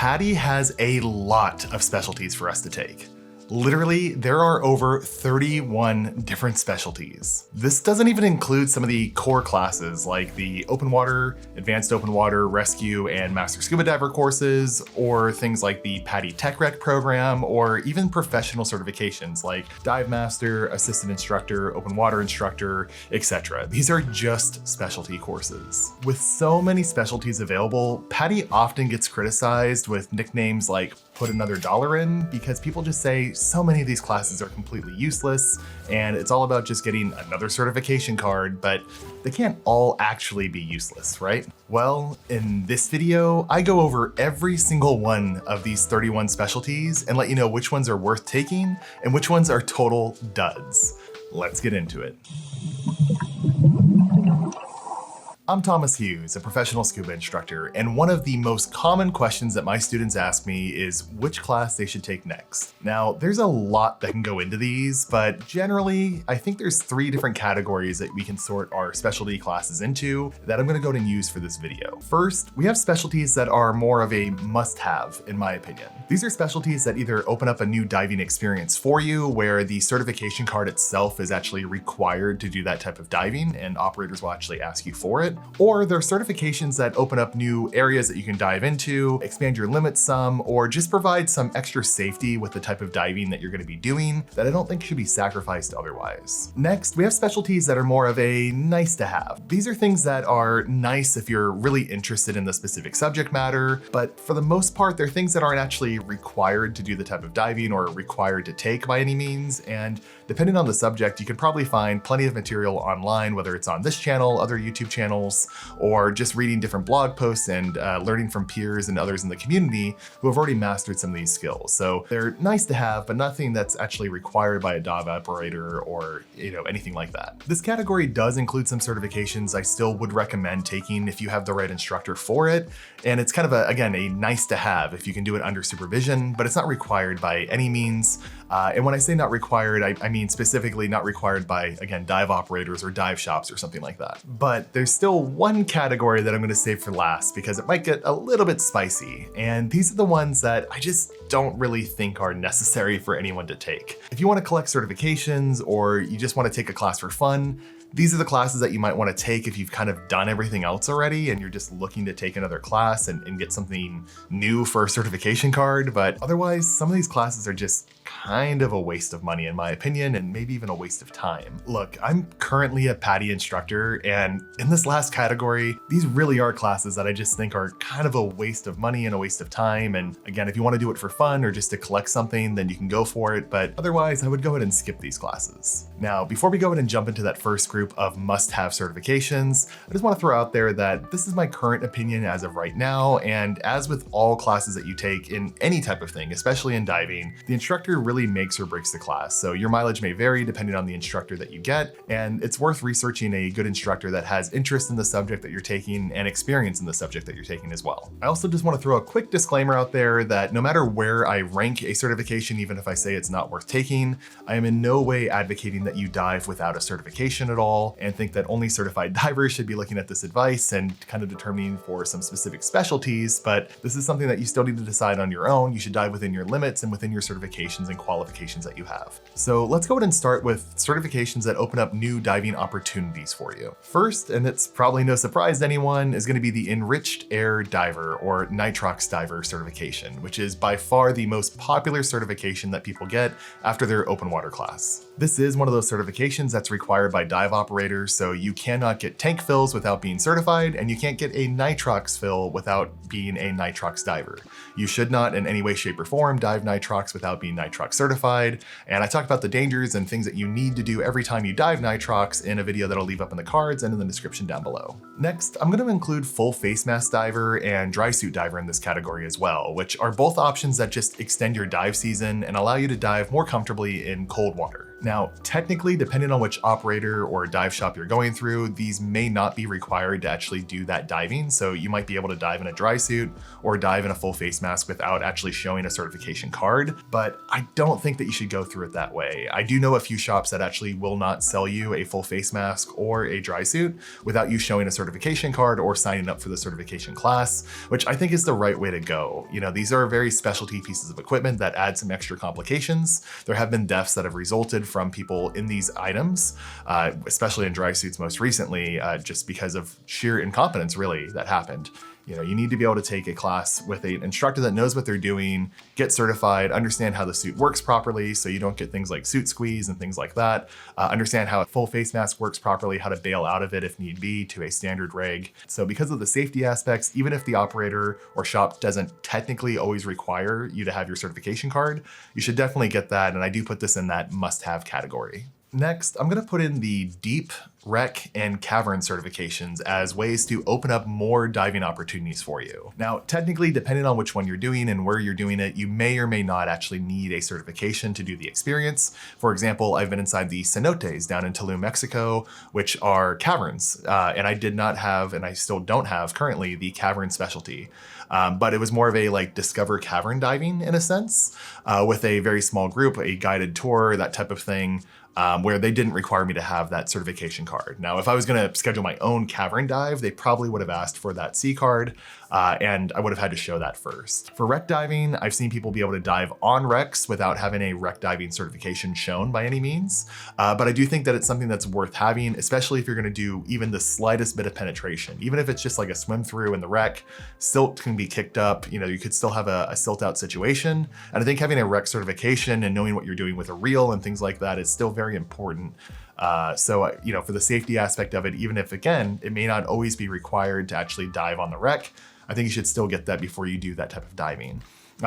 PADI has a lot of specialties for us to take. Literally, there are over 31 different specialties. This doesn't even include some of the core classes like the open water, advanced open water, rescue, and master scuba diver courses, or things like the PADI Tech Rec program, or even professional certifications like dive master, assistant instructor, open water instructor, etc. These are just specialty courses. With so many specialties available, PADI often gets criticized with nicknames like put another dollar in, because people just say so many of these classes are completely useless and it's all about just getting another certification card, but they can't all actually be useless, right? Well, in this video, I go over every single one of these 31 specialties and let you know which ones are worth taking and which ones are total duds. Let's get into it. I'm Thomas Hughes, a professional scuba instructor, and one of the most common questions that my students ask me is which class they should take next. Now, there's a lot that can go into these, but generally, I think there's 3 different categories that we can sort our specialty classes into that I'm gonna go ahead and use for this video. First, we have specialties that are more of a must-have, in my opinion. These are specialties that either open up a new diving experience for you, where the certification card itself is actually required to do that type of diving, and operators will actually ask you for it. Or they're certifications that open up new areas that you can dive into, expand your limits some, or just provide some extra safety with the type of diving that you're gonna be doing that I don't think should be sacrificed otherwise. Next, we have specialties that are more of a nice to have. These are things that are nice if you're really interested in the specific subject matter, but for the most part, they're things that aren't actually required to do the type of diving or required to take by any means. And depending on the subject, you can probably find plenty of material online, whether it's on this channel, other YouTube channels, or just reading different blog posts and learning from peers and others in the community who have already mastered some of these skills. So they're nice to have, but nothing that's actually required by a dive operator or anything like that. This category does include some certifications I still would recommend taking if you have the right instructor for it. And it's kind of again, a nice to have if you can do it under supervision, but it's not required by any means. And when I say not required, I mean specifically not required by, again, dive operators or dive shops or something like that. But there's still one category that I'm gonna save for last because it might get a little bit spicy. And these are the ones that I just don't really think are necessary for anyone to take. If you wanna collect certifications or you just wanna take a class for fun, these are the classes that you might want to take if you've kind of done everything else already and you're just looking to take another class and get something new for a certification card. But otherwise, some of these classes are just kind of a waste of money in my opinion, and maybe even a waste of time. Look, I'm currently a PADI instructor, and in this last category, these really are classes that I just think are kind of a waste of money and a waste of time. And again, if you want to do it for fun or just to collect something, then you can go for it. But otherwise, I would go ahead and skip these classes. Now, before we go ahead and jump into that first group of must-have certifications, I just want to throw out there that this is my current opinion as of right now. And as with all classes that you take in any type of thing, especially in diving, the instructor really makes or breaks the class. So your mileage may vary depending on the instructor that you get, and it's worth researching a good instructor that has interest in the subject that you're taking and experience in the subject that you're taking as well. I also just want to throw a quick disclaimer out there that no matter where I rank a certification, even if I say it's not worth taking, I am in no way advocating that you dive without a certification at all, and think that only certified divers should be looking at this advice and kind of determining for some specific specialties. But this is something that you still need to decide on your own. You should dive within your limits and within your certifications and qualifications that you have. So let's go ahead and start with certifications that open up new diving opportunities for you. First, and it's probably no surprise to anyone, is going to be the Enriched Air Diver or Nitrox Diver certification, which is by far the most popular certification that people get after their open water class. This is one of those certifications that's required by dive operators, so you cannot get tank fills without being certified, and you can't get a nitrox fill without being a nitrox diver. You should not in any way, shape, or form dive nitrox without being nitrox certified. And I talked about the dangers and things that you need to do every time you dive nitrox in a video that I'll leave up in the cards and in the description down below. Next, I'm going to include full face mask diver and dry suit diver in this category as well, which are both options that just extend your dive season and allow you to dive more comfortably in cold water. Now, technically, depending on which operator or dive shop you're going through, these may not be required to actually do that diving. So you might be able to dive in a dry suit or dive in a full face mask without actually showing a certification card. But I don't think that you should go through it that way. I do know a few shops that actually will not sell you a full face mask or a dry suit without you showing a certification card or signing up for the certification class, which I think is the right way to go. You know, these are very specialty pieces of equipment that add some extra complications. There have been deaths that have resulted from people in these items, especially in dry suits most recently, just because of sheer incompetence really that happened. You know, you need to be able to take a class with an instructor that knows what they're doing, get certified, understand how the suit works properly so you don't get things like suit squeeze and things like that, understand how a full face mask works properly, how to bail out of it if need be to a standard rig. So because of the safety aspects, even if the operator or shop doesn't technically always require you to have your certification card, you should definitely get that, and I do put this in that must-have category. Next, I'm gonna put in the deep, rec, and cavern certifications as ways to open up more diving opportunities for you. Now, technically, depending on which one you're doing and where you're doing it, you may or may not actually need a certification to do the experience. For example, I've been inside the cenotes down in Tulum, Mexico, which are caverns, and I did not have, and I still don't have currently, the cavern specialty. But it was more of a like discover cavern diving in a sense, with a very small group, a guided tour, that type of thing. Where they didn't require me to have that certification card. Now, if I was gonna schedule my own cavern dive, they probably would have asked for that C card, and I would have had to show that first. For wreck diving, I've seen people be able to dive on wrecks without having a wreck diving certification shown by any means, but I do think that it's something that's worth having, especially if you're gonna do even the slightest bit of penetration. Even if it's just like a swim through in the wreck, silt can be kicked up, you know, you could still have a silt out situation, and I think having a wreck certification and knowing what you're doing with a reel and things like that is still very important. So, you know, for the safety aspect of it, even if, again, it may not always be required to actually dive on the wreck, I think you should still get that before you do that type of diving.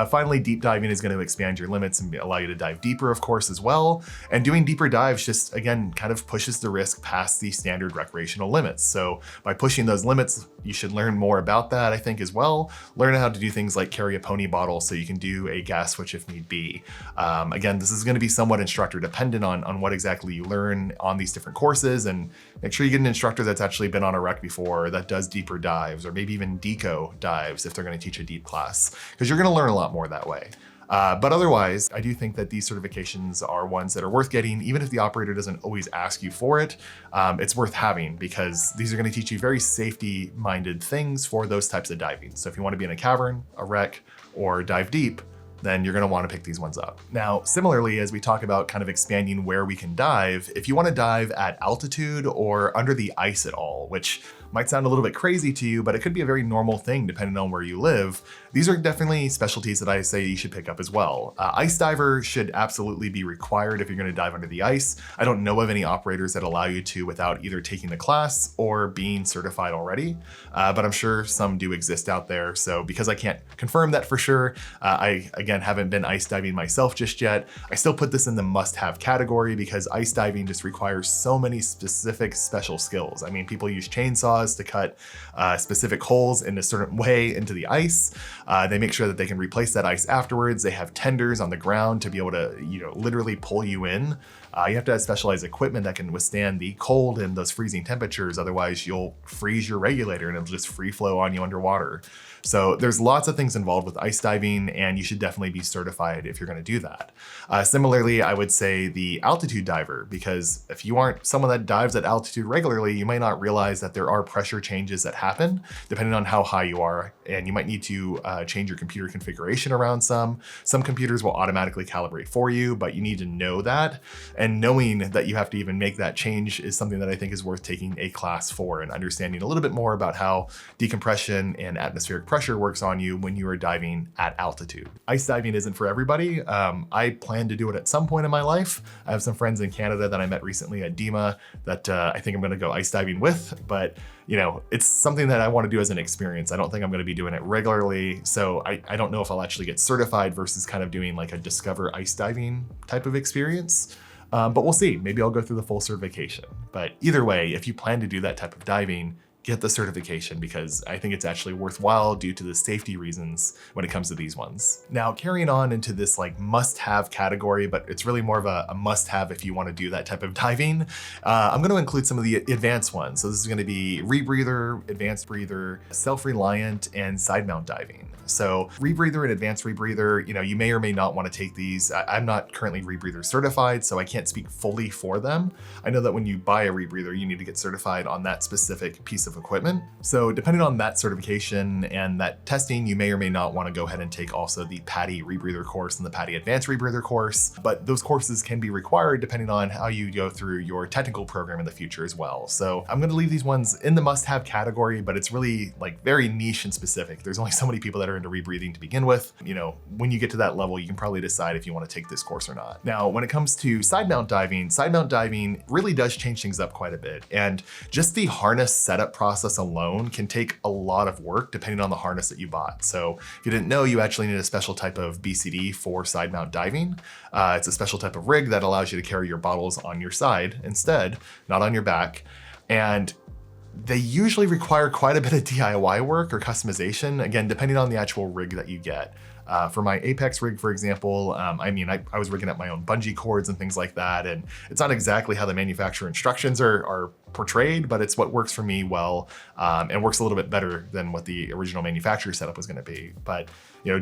Finally, deep diving is going to expand your limits and allow you to dive deeper, of course, as well. And doing deeper dives just, again, kind of pushes the risk past the standard recreational limits. So by pushing those limits, you should learn more about that, I think, as well. Learn how to do things like carry a pony bottle so you can do a gas switch if need be. Again, this is going to be somewhat instructor dependent on what exactly you learn on these different courses, and make sure you get an instructor that's actually been on a wreck before, that does deeper dives, or maybe even deco dives if they're going to teach a deep class, because you're going to learn a lot more that way. But otherwise, I do think that these certifications are ones that are worth getting, even if the operator doesn't always ask you for it. It's worth having because these are going to teach you very safety-minded things for those types of diving. So if you want to be in a cavern, a wreck, or dive deep, then you're going to want to pick these ones up. Now, similarly, as we talk about kind of expanding where we can dive, if you want to dive at altitude or under the ice at all, which might sound a little bit crazy to you, but it could be a very normal thing depending on where you live, these are definitely specialties that I say you should pick up as well. Ice diver should absolutely be required if you're going to dive under the ice. I don't know of any operators that allow you to without either taking the class or being certified already, but I'm sure some do exist out there. So because I can't confirm that for sure, I, again, haven't been ice diving myself just yet. I still put this in the must-have category because ice diving just requires so many specific special skills. I mean, people use chainsaws to cut specific holes in a certain way into the ice. They make sure that they can replace that ice afterwards. They have tenders on the ground to be able to, you know, literally pull you in. You have to have specialized equipment that can withstand the cold and those freezing temperatures. Otherwise, you'll freeze your regulator and it'll just free flow on you underwater. So there's lots of things involved with ice diving, and you should definitely be certified if you're going to do that. Similarly, I would say the altitude diver, because if you aren't someone that dives at altitude regularly, you might not realize that there are pressure changes that happen depending on how high you are, and you might need to change your computer configuration around some. Some computers will automatically calibrate for you, but you need to know that. And knowing that you have to even make that change is something that I think is worth taking a class for and understanding a little bit more about how decompression and atmospheric pressure works on you when you are diving at altitude. Ice diving isn't for everybody. I plan to do it at some point in my life. I have some friends in Canada that I met recently at DEMA that I think I'm gonna go ice diving with, but you know, it's something that I want to do as an experience. I don't think I'm going to be doing it regularly. So I don't know if I'll actually get certified versus kind of doing like a discover ice diving type of experience. But we'll see. Maybe I'll go through the full certification. But either way, if you plan to do that type of diving, get the certification because I think it's actually worthwhile due to the safety reasons when it comes to these ones. Now, carrying on into this like must-have category, but it's really more of a must-have if you want to do that type of diving, I'm going to include some of the advanced ones. So this is going to be rebreather, advanced breather, self-reliant, and side mount diving. So rebreather and advanced rebreather, you may or may not want to take these. I'm not currently rebreather certified, so I can't speak fully for them. I know that when you buy a rebreather, you need to get certified on that specific piece of equipment. So depending on that certification and that testing, you may or may not want to go ahead and take also the PADI rebreather course and the PADI advanced rebreather course. But those courses can be required depending on how you go through your technical program in the future as well. So I'm going to leave these ones in the must-have category, but it's really like very niche and specific. There's only so many people that are into rebreathing to begin with. When you get to that level, you can probably decide if you want to take this course or not. Now, when it comes to side mount diving really does change things up quite a bit. And just the harness setup process alone can take a lot of work depending on the harness that you bought. So if you didn't know, you actually need a special type of BCD for side mount diving. It's a special type of rig that allows you to carry your bottles on your side instead, not on your back. And they usually require quite a bit of DIY work or customization, again, depending on the actual rig that you get. For my Apex rig, for example, I was rigging up my own bungee cords and things like that, and it's not exactly how the manufacturer instructions are portrayed, but it's what works for me well, and works a little bit better than what the original manufacturer setup was going to be. But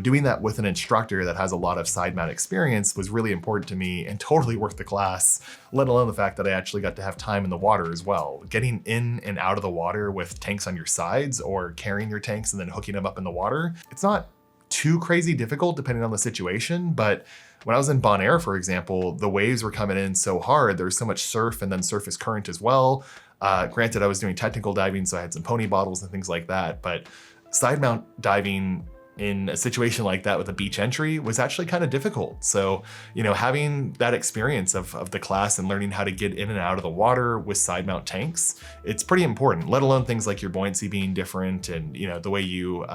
doing that with an instructor that has a lot of side mount experience was really important to me and totally worth the class, let alone the fact that I actually got to have time in the water as well. Getting in and out of the water with tanks on your sides or carrying your tanks and then hooking them up in the water, it's not too crazy difficult depending on the situation. But when I was in Bonaire, for example, the waves were coming in so hard, there was so much surf and then surface current as well. Granted, I was doing technical diving, so I had some pony bottles and things like that, but side mount diving in a situation like that with a beach entry was actually kind of difficult. So, having that experience of the class and learning how to get in and out of the water with side mount tanks, it's pretty important, let alone things like your buoyancy being different and, the way you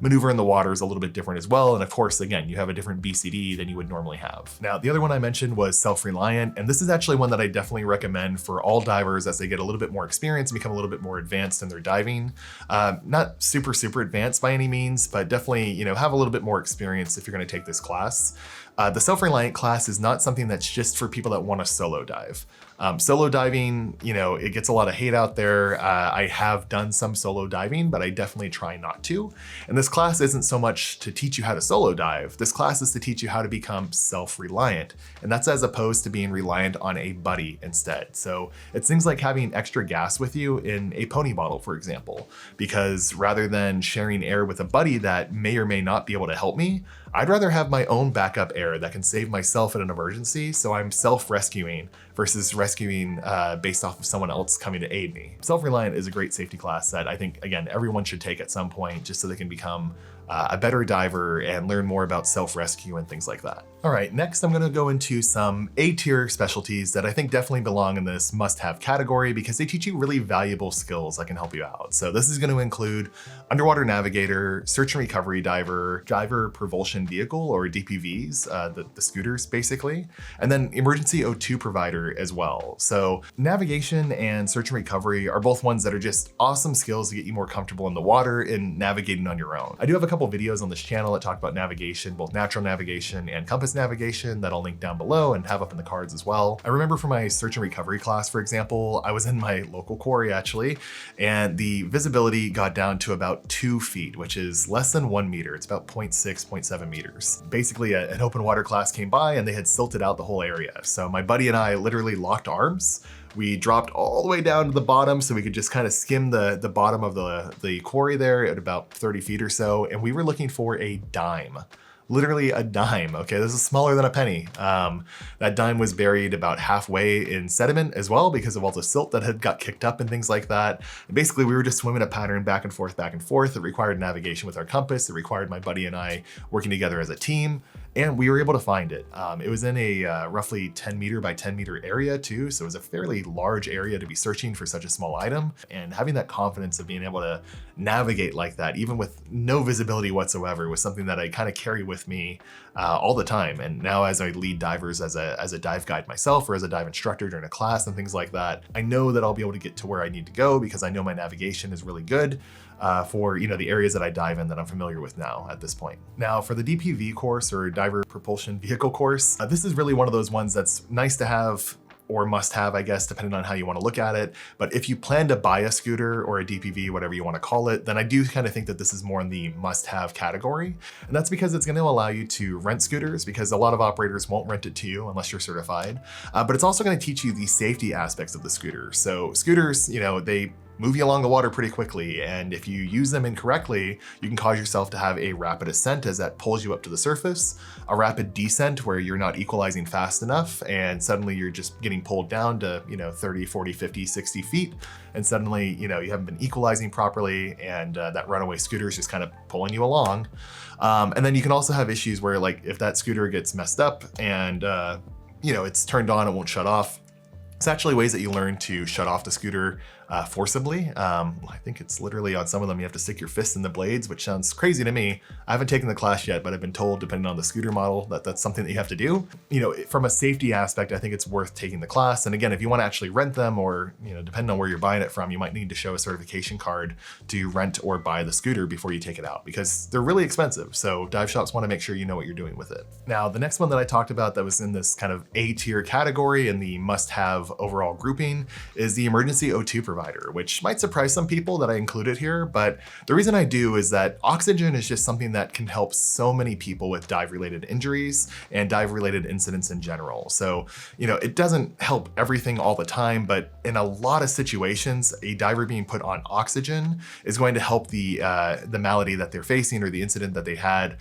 maneuver in the water is a little bit different as well. And of course, again, you have a different BCD than you would normally have. Now, the other one I mentioned was self-reliant, and this is actually one that I definitely recommend for all divers as they get a little bit more experience and become a little bit more advanced in their diving. Not super advanced by any means, but definitely have a little bit more experience if you're going to take this class. The self-reliant class is not something that's just for people that want to solo dive. Solo diving, it gets a lot of hate out there. I have done some solo diving, but I definitely try not to. And this class isn't so much to teach you how to solo dive. This class is to teach you how to become self-reliant. And that's as opposed to being reliant on a buddy instead. So it's things like having extra gas with you in a pony bottle, for example, because rather than sharing air with a buddy that may or may not be able to help me, I'd rather have my own backup air that can save myself in an emergency, so I'm self-rescuing versus rescuing based off of someone else coming to aid me. Self-reliant is a great safety class that I think, again, everyone should take at some point just so they can become a better diver and learn more about self-rescue and things like that. All right, next I'm gonna go into some A-tier specialties that I think definitely belong in this must-have category because they teach you really valuable skills that can help you out. So this is gonna include underwater navigator, search and recovery diver, diver propulsion vehicle or DPVs, the scooters basically, and then emergency O2 provider as well. So navigation and search and recovery are both ones that are just awesome skills to get you more comfortable in the water and navigating on your own. I do have a couple videos on this channel that talk about navigation, both natural navigation and compass navigation that I'll link down below and have up in the cards as well. I remember for my search and recovery class, for example, I was in my local quarry actually, and the visibility got down to about 2 feet, which is less than 1 meter. It's about 0.6, 0.7 meters. Basically, an open water class came by and they had silted out the whole area. So my buddy and I literally locked arms. We dropped all the way down to the bottom so we could just kind of skim the bottom of the quarry there at about 30 feet or so. And we were looking for a dime. Literally a dime, okay? This is smaller than a penny. That dime was buried about halfway in sediment as well because of all the silt that had got kicked up and things like that. And basically, we were just swimming a pattern back and forth, back and forth. It required navigation with our compass. It required my buddy and I working together as a team. and we were able to find it. It was in a roughly 10 meter by 10 meter area too, so it was a fairly large area to be searching for such a small item, and having that confidence of being able to navigate like that, even with no visibility whatsoever, was something that I kind of carry with me all the time. And now as I lead divers as a dive guide myself, or as a dive instructor during a class and things like that, I know that I'll be able to get to where I need to go because I know my navigation is really good for the areas that I dive in that I'm familiar with now at this point. Now for the DPV course, or Diver Propulsion Vehicle course, this is really one of those ones that's nice to have, or must have, I guess, depending on how you want to look at it. But if you plan to buy a scooter or a DPV, whatever you want to call it, then I do kind of think that this is more in the must-have category. And that's because it's going to allow you to rent scooters, because a lot of operators won't rent it to you unless you're certified. But it's also going to teach you the safety aspects of the scooter. So scooters, they move you along the water pretty quickly, and if you use them incorrectly, you can cause yourself to have a rapid ascent as that pulls you up to the surface, a rapid descent where you're not equalizing fast enough, and suddenly you're just getting pulled down to 30, 40, 50, 60 feet, and suddenly you haven't been equalizing properly, and that runaway scooter is just kind of pulling you along. And then you can also have issues where, like, if that scooter gets messed up and it's turned on, it won't shut off. It's actually ways that you learn to shut off the scooter forcibly. I think it's literally on some of them you have to stick your fist in the blades, which sounds crazy to me. I haven't taken the class yet, but I've been told, depending on the scooter model, that that's something that you have to do. From a safety aspect, I think it's worth taking the class. And again, if you want to actually rent them, or depending on where you're buying it from, you might need to show a certification card to rent or buy the scooter before you take it out, because they're really expensive. So dive shops want to make sure you know what you're doing with it. Now, the next one that I talked about that was in this kind of A tier category in the must-have overall grouping is the emergency O2 provider, which might surprise some people that I included here, but the reason I do is that oxygen is just something that can help so many people with dive-related injuries and dive-related incidents in general. So, it doesn't help everything all the time, but in a lot of situations, a diver being put on oxygen is going to help the malady that they're facing, or the incident that they had,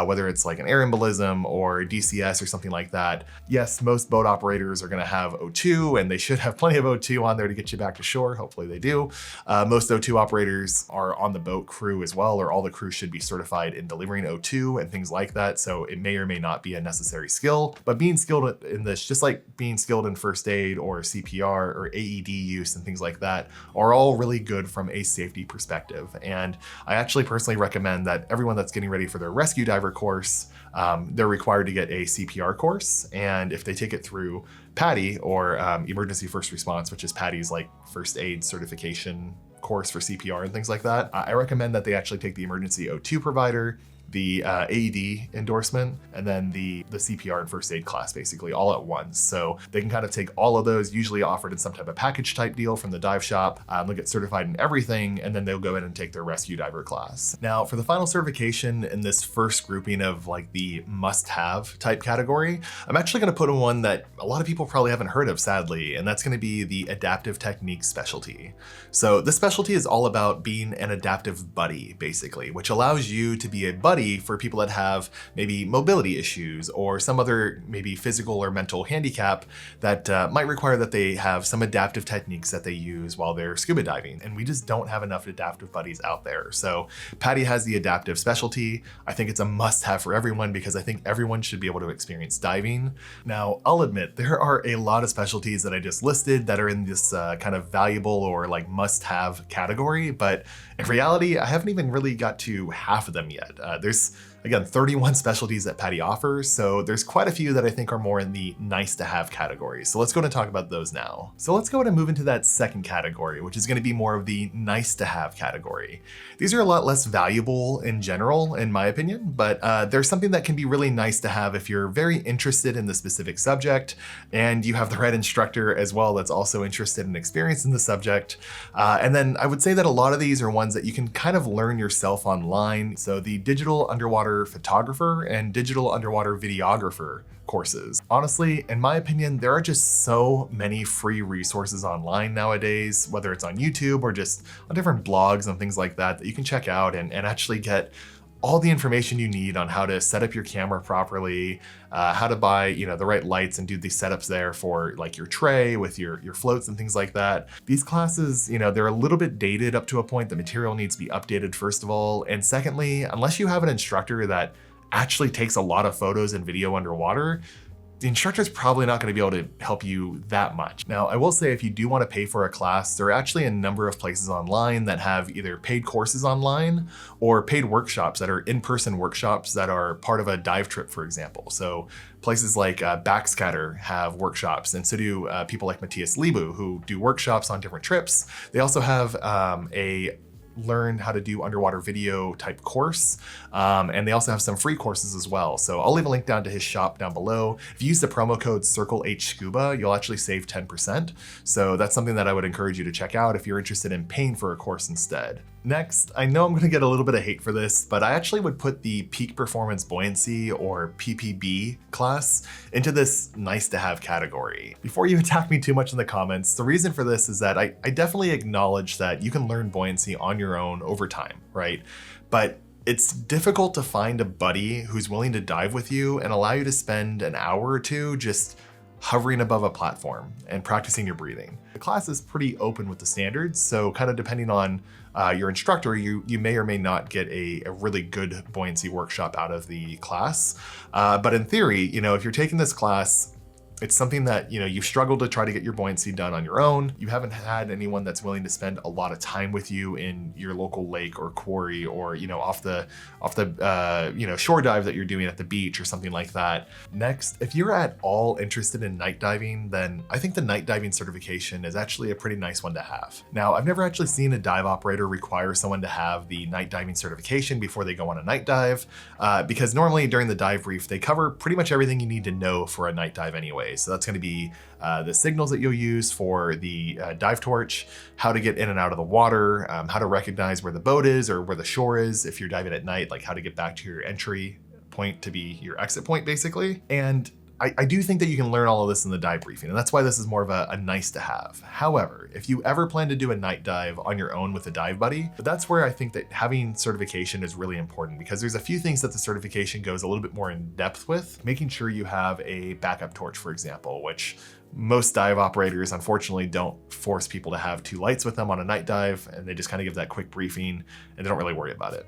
whether it's like an air embolism or DCS or something like that. Yes, most boat operators are going to have O2, and they should have plenty of O2 on there to get you back to shore. Hopefully they do. Most O2 operators are on the boat crew as well, or all the crew should be certified in delivering O2 and things like that. So it may or may not be a necessary skill, but being skilled in this, just like being skilled in first aid or CPR or AED use and things like that, are all really good from a safety perspective. And I actually personally recommend that everyone that's getting ready for their rescue diver course, they're required to get a CPR course. And if they take it through PADI, or Emergency First Response, which is PADI's like first aid certification course for CPR and things like that, I recommend that they actually take the emergency O2 provider, the AED endorsement, and then the CPR and first aid class, basically all at once. So they can kind of take all of those, usually offered in some type of package type deal from the dive shop. They'll get certified in everything, and then they'll go in and take their rescue diver class. Now, for the final certification in this first grouping of like the must-have type category, I'm actually going to put in one that a lot of people probably haven't heard of, sadly, and that's going to be the adaptive technique specialty. So this specialty is all about being an adaptive buddy, basically, which allows you to be a buddy for people that have maybe mobility issues or some other maybe physical or mental handicap that might require that they have some adaptive techniques that they use while they're scuba diving. And we just don't have enough adaptive buddies out there. So PADI has the adaptive specialty. I think it's a must-have for everyone, because I think everyone should be able to experience diving. Now, I'll admit there are a lot of specialties that I just listed that are in this kind of valuable or like must-have category, but in reality, I haven't even really got to half of them yet. There's, again, 31 specialties that PADI offers, so there's quite a few that I think are more in the nice to have category. So let's go and talk about those now. So let's go ahead and move into that second category, which is going to be more of the nice to have category. These are a lot less valuable in general, in my opinion, but there's something that can be really nice to have if you're very interested in the specific subject and you have the right instructor as well that's also interested and experienced in the subject. And then I would say that a lot of these are ones that you can kind of learn yourself online. So the digital underwater photographer and digital underwater videographer courses. Honestly, in my opinion, there are just so many free resources online nowadays, whether it's on YouTube or just on different blogs and things like that, that you can check out and actually get all the information you need on how to set up your camera properly, how to buy, the right lights and do these setups there for like your tray with your floats and things like that. These classes, they're a little bit dated up to a point. The material needs to be updated, first of all. And secondly, unless you have an instructor that actually takes a lot of photos and video underwater, the instructor is probably not going to be able to help you that much. Now, I will say if you do want to pay for a class, there are actually a number of places online that have either paid courses online or paid workshops that are in-person workshops that are part of a dive trip, for example. So places like Backscatter have workshops, and so do people like Matthias Lebu, who do workshops on different trips. They also have a learn how to do underwater video type course. And they also have some free courses as well. So I'll leave a link down to his shop down below. If you use the promo code Circle H Scuba, you'll actually save 10%. So that's something that I would encourage you to check out if you're interested in paying for a course instead. Next, I know I'm going to get a little bit of hate for this, but I actually would put the Peak Performance Buoyancy, or PPB class, into this nice to have category. Before you attack me too much in the comments, the reason for this is that I definitely acknowledge that you can learn buoyancy on your own over time, right? But it's difficult to find a buddy who's willing to dive with you and allow you to spend an hour or two just hovering above a platform and practicing your breathing. The class is pretty open with the standards, so kind of depending on your instructor, you may or may not get a really good buoyancy workshop out of the class. But in theory, if you're taking this class, it's something that, you've struggled to try to get your buoyancy done on your own. You haven't had anyone that's willing to spend a lot of time with you in your local lake or quarry, or, off the shore dive that you're doing at the beach or something like that. Next, if you're at all interested in night diving, then I think the night diving certification is actually a pretty nice one to have. Now, I've never actually seen a dive operator require someone to have the night diving certification before they go on a night dive, because normally during the dive brief, they cover pretty much everything you need to know for a night dive anyway. So that's going to be the signals that you'll use for the dive torch, how to get in and out of the water, how to recognize where the boat is or where the shore is if you're diving at night, like how to get back to your entry point to be your exit point, basically. And I do think that you can learn all of this in the dive briefing, and that's why this is more of a nice to have. However, if you ever plan to do a night dive on your own with a dive buddy, that's where I think that having certification is really important, because there's a few things that the certification goes a little bit more in depth with, making sure you have a backup torch, for example, which most dive operators unfortunately don't force people to have 2 lights with them on a night dive, and they just kind of give that quick briefing and they don't really worry about it.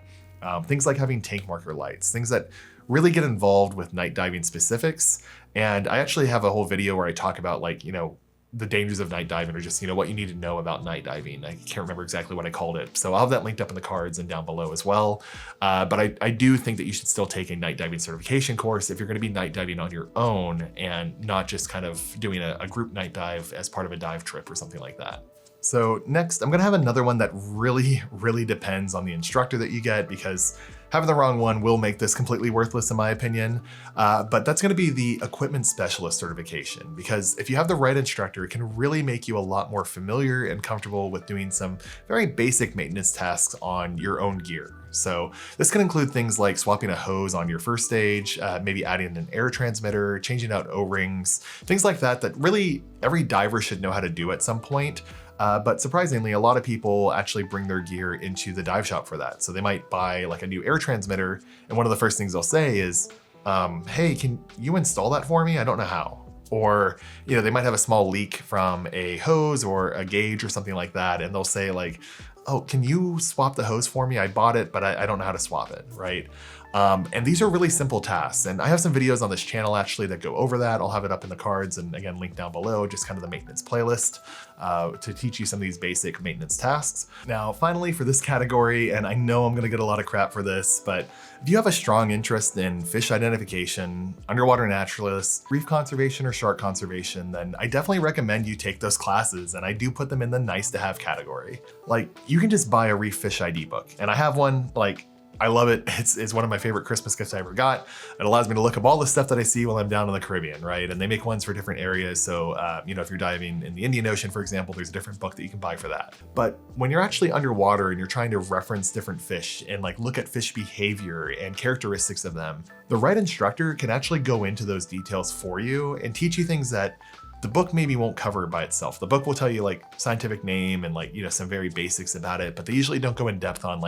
Things like having tank marker lights, things that really get involved with night diving specifics. And I actually have a whole video where I talk about the dangers of night diving, or just, what you need to know about night diving. I can't remember exactly what I called it. So I'll have that linked up in the cards and down below as well. But I do think that you should still take a night diving certification course if you're going to be night diving on your own and not just kind of doing a group night dive as part of a dive trip or something like that. So next, I'm gonna have another one that really, really depends on the instructor that you get, because having the wrong one will make this completely worthless in my opinion. But that's gonna be the equipment specialist certification, because if you have the right instructor, it can really make you a lot more familiar and comfortable with doing some very basic maintenance tasks on your own gear. So this can include things like swapping a hose on your first stage, maybe adding an air transmitter, changing out O-rings, things like that, that really every diver should know how to do at some point. But surprisingly, a lot of people actually bring their gear into the dive shop for that. So they might buy like a new air transmitter, and one of the first things they'll say is, hey, can you install that for me? I don't know how. Or, they might have a small leak from a hose or a gauge or something like that, and they'll say like, oh, can you swap the hose for me? I bought it, but I don't know how to swap it, right? And these are really simple tasks. And I have some videos on this channel actually that go over that. I'll have it up in the cards and again, linked down below, just kind of the maintenance playlist to teach you some of these basic maintenance tasks. Now, finally for this category, and I know I'm gonna get a lot of crap for this, but if you have a strong interest in fish identification, underwater naturalists, reef conservation, or shark conservation, then I definitely recommend you take those classes, and I do put them in the nice to have category. Like, you can just buy a reef fish ID book, and I have one, I love it. It's one of my favorite Christmas gifts I ever got. It allows me to look up all the stuff that I see while I'm down in the Caribbean, right? And they make ones for different areas. So, if you're diving in the Indian Ocean, for example, there's a different book that you can buy for that. But when you're actually underwater and you're trying to reference different fish and look at fish behavior and characteristics of them, the right instructor can actually go into those details for you and teach you things that the book maybe won't cover by itself. The book will tell you scientific name and some very basics about it, but they usually don't go in depth on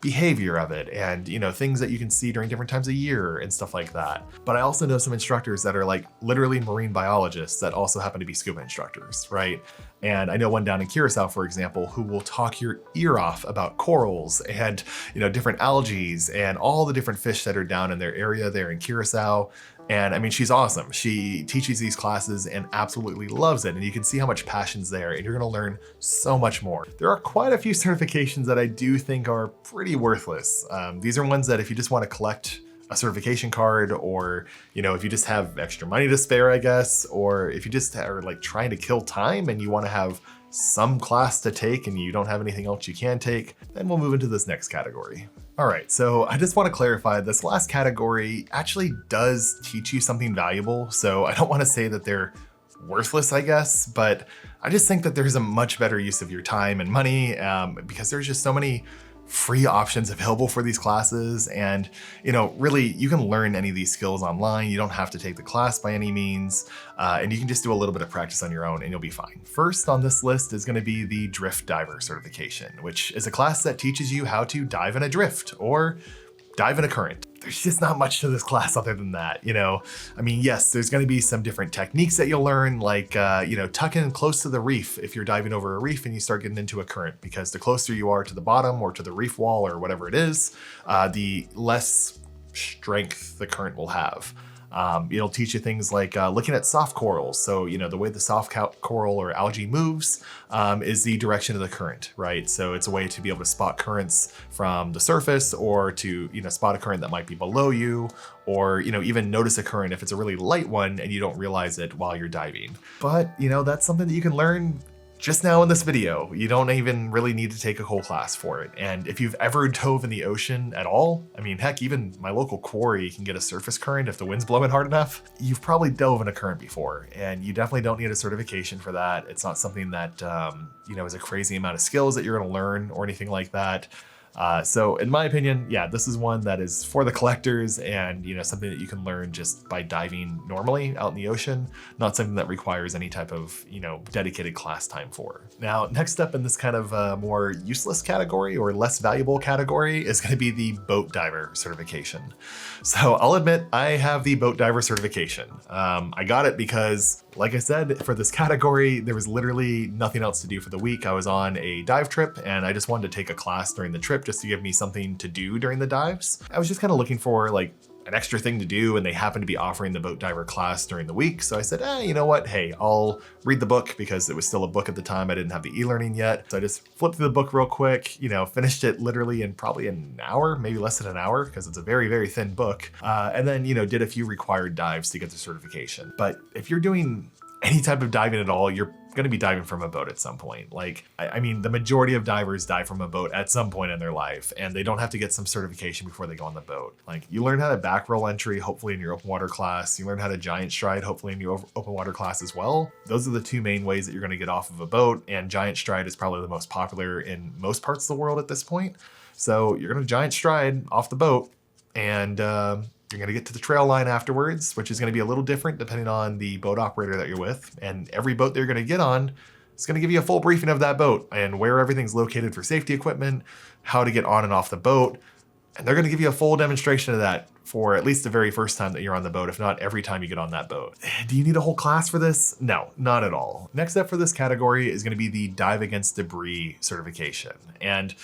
behavior of it and things that you can see during different times of year and stuff like that. But I also know some instructors that are literally marine biologists that also happen to be scuba instructors, right? And I know one down in Curacao, for example, who will talk your ear off about corals and, different algae and all the different fish that are down in their area there in Curacao. And I mean, she's awesome. She teaches these classes and absolutely loves it. And you can see how much passion's there, and you're gonna learn so much more. There are quite a few certifications that I do think are pretty worthless. These are ones that if you just wanna collect a certification card, or if you just have extra money to spare, I guess, or if you just are like trying to kill time and you want to have some class to take and you don't have anything else you can take, then we'll move into this next category. All right, so I just want to clarify, this last category actually does teach you something valuable. So I don't want to say that they're worthless, I guess, but I just think that there's a much better use of your time and money, because there's just so many free options available for these classes. And, really you can learn any of these skills online. You don't have to take the class by any means. And you can just do a little bit of practice on your own and you'll be fine. First on this list is going to be the Drift Diver certification, which is a class that teaches you how to dive in a drift or dive in a current. There's just not much to this class other than that, I mean, yes, there's going to be some different techniques that you'll learn, like, tuck in close to the reef if you're diving over a reef and you start getting into a current, because the closer you are to the bottom or to the reef wall or whatever it is, the less strength the current will have. It'll teach you things like looking at soft corals. So, the way the soft coral or algae moves is the direction of the current, right? So it's a way to be able to spot currents from the surface, or to, spot a current that might be below you, or, even notice a current if it's a really light one and you don't realize it while you're diving. But, that's something that you can learn just now in this video. You don't even really need to take a whole class for it. And if you've ever dove in the ocean at all, I mean, heck, even my local quarry can get a surface current if the wind's blowing hard enough. You've probably dove in a current before, and you definitely don't need a certification for that. It's not something that, is a crazy amount of skills that you're gonna learn or anything like that. So in my opinion, yeah, this is one that is for the collectors, and something that you can learn just by diving normally out in the ocean, not something that requires any type of dedicated class time for. Now, next up in this kind of more useless category or less valuable category is going to be the boat diver certification. So I'll admit I have the boat diver certification. I got it because, like I said, for this category, there was literally nothing else to do for the week. I was on a dive trip and I just wanted to take a class during the trip just to give me something to do during the dives. I was just kind of looking for like an extra thing to do, and they happened to be offering the boat diver class during the week. So I said, you know what? Hey, I'll read the book, because it was still a book at the time. I didn't have the e-learning yet. So I just flipped through the book real quick, finished it literally in probably an hour, maybe less than an hour, because it's a very, very thin book. And then, did a few required dives to get the certification. But if you're doing any type of diving at all, you're going to be diving from a boat at some point. Like, I mean, the majority of divers dive from a boat at some point in their life, and they don't have to get some certification before they go on the boat. Like, you learn how to back roll entry, hopefully in your open water class. You learn how to giant stride, hopefully in your open water class as well. Those are the two main ways that you're going to get off of a boat, and giant stride is probably the most popular in most parts of the world at this point. So you're going to giant stride off the boat, and you're going to get to the trail line afterwards, which is going to be a little different depending on the boat operator that you're with. And every boat that you're going to get on is going to give you a full briefing of that boat and where everything's located for safety equipment, how to get on and off the boat. And they're going to give you a full demonstration of that for at least the very first time that you're on the boat, if not every time you get on that boat. Do you need a whole class for this? No, not at all. Next up for this category is going to be the Dive Against Debris certification. And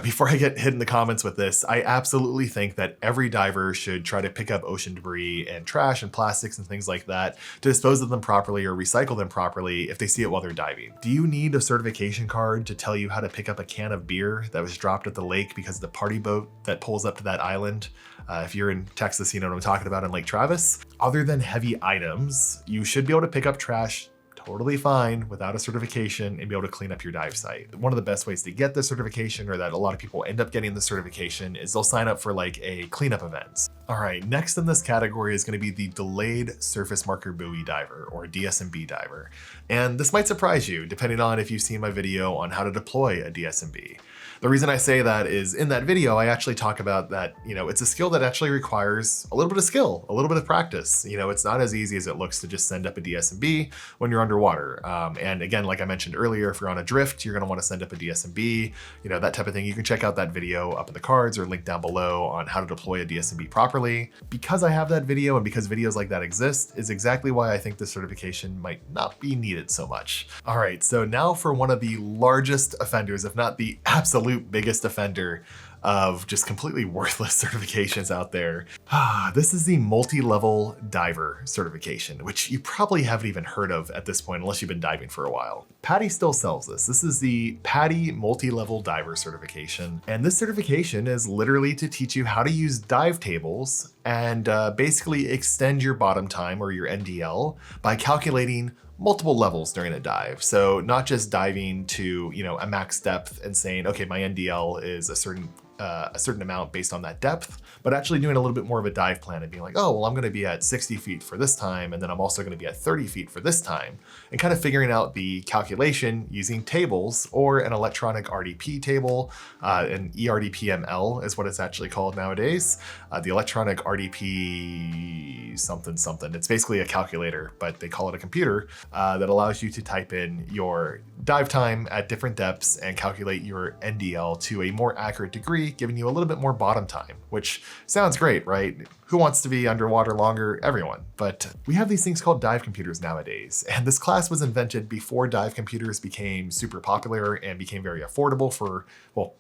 before I get hit in the comments with this, I absolutely think that every diver should try to pick up ocean debris and trash and plastics and things like that to dispose of them properly or recycle them properly if they see it while they're diving. Do you need a certification card to tell you how to pick up a can of beer that was dropped at the lake because of the party boat that pulls up to that island? If you're in Texas, you know what I'm talking about, in Lake Travis. Other than heavy items, you should be able to pick up trash totally fine without a certification and be able to clean up your dive site. One of the best ways to get the certification, or that a lot of people end up getting the certification, is they'll sign up for like a cleanup event. All right, next in this category is going to be the Delayed Surface Marker Buoy Diver, or DSMB diver. And this might surprise you, depending on if you've seen my video on how to deploy a DSMB. The reason I say that is in that video, I actually talk about that, it's a skill that actually requires a little bit of skill, a little bit of practice. It's not as easy as it looks to just send up a DSMB when you're underwater. And again, like I mentioned earlier, if you're on a drift, you're going to want to send up a DSMB, that type of thing. You can check out that video up in the cards or link down below on how to deploy a DSMB properly. properly. Because I have that video and because videos like that exist is exactly why I think this certification might not be needed so much. All right, so now for one of the largest offenders, if not the absolute biggest offender of just completely worthless certifications out there. This is the multi-level diver certification, which you probably haven't even heard of at this point unless you've been diving for a while. PADI still sells this. This is the PADI multi-level diver certification. And this certification is literally to teach you how to use dive tables and basically extend your bottom time or your NDL by calculating multiple levels during a dive. So not just diving to, a max depth and saying, okay, my NDL is a certain amount based on that depth, but actually doing a little bit more of a dive plan and being like, oh, well, I'm going to be at 60 feet for this time, and then I'm also going to be at 30 feet for this time, and kind of figuring out the calculation using tables or an electronic RDP table, an ERDPML is what it's actually called nowadays. The electronic RDP something. It's basically a calculator, but they call it a computer that allows you to type in your dive time at different depths and calculate your NDL to a more accurate degree, giving you a little bit more bottom time, which sounds great, right? Who wants to be underwater longer? Everyone. But we have these things called dive computers nowadays, and this class was invented before dive computers became super popular and became very affordable for, well,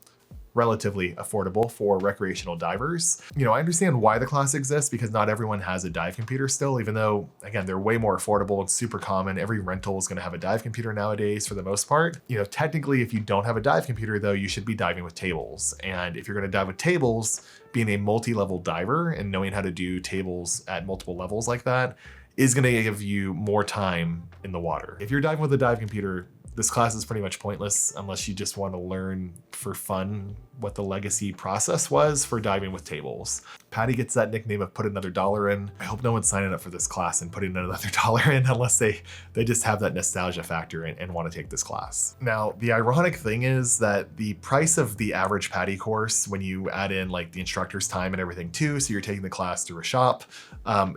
relatively affordable for recreational divers. I understand why the class exists because not everyone has a dive computer still, even though, again, they're way more affordable and super common. Every rental is going to have a dive computer nowadays for the most part. Technically, if you don't have a dive computer, though, you should be diving with tables. And if you're going to dive with tables, being a multi-level diver and knowing how to do tables at multiple levels like that is going to give you more time in the water. If you're diving with a dive computer, this class is pretty much pointless unless you just want to learn for fun what the legacy process was for diving with tables. PADI gets that nickname of put another dollar in. I hope no one's signing up for this class and putting another dollar in unless they just have that nostalgia factor and want to take this class. Now, the ironic thing is that the price of the average PADI course, when you add in like the instructor's time and everything too, so you're taking the class through a shop,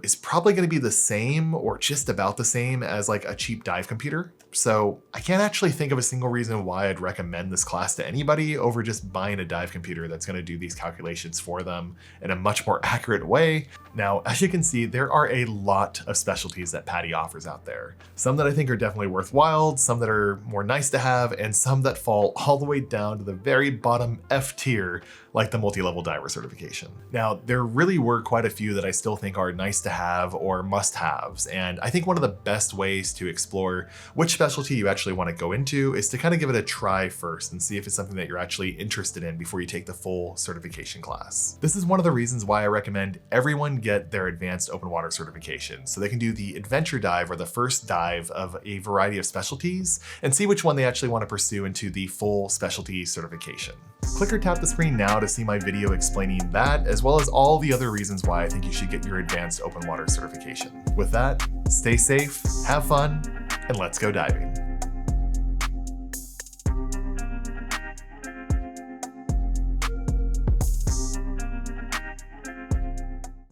is probably going to be the same or just about the same as like a cheap dive computer. So I can't actually think of a single reason why I'd recommend this class to anybody over just buying a dive computer that's going to do these calculations for them in a much more accurate way. Now, as you can see, there are a lot of specialties that PADI offers out there. Some that I think are definitely worthwhile, some that are more nice to have, and some that fall all the way down to the very bottom F tier, like the multi-level diver certification. Now, there really were quite a few that I still think are nice to have or must-haves, and I think one of the best ways to explore which specialty you actually want to go into is to kind of give it a try first and see if it's something that you're actually interested in before you take the full certification class. This is one of the reasons why I recommend everyone get their advanced open water certification, so they can do the adventure dive or the first dive of a variety of specialties and see which one they actually want to pursue into the full specialty certification. Click or tap the screen now to see my video explaining that, as well as all the other reasons why I think you should get your advanced open water certification. With that, stay safe, have fun, and let's go diving.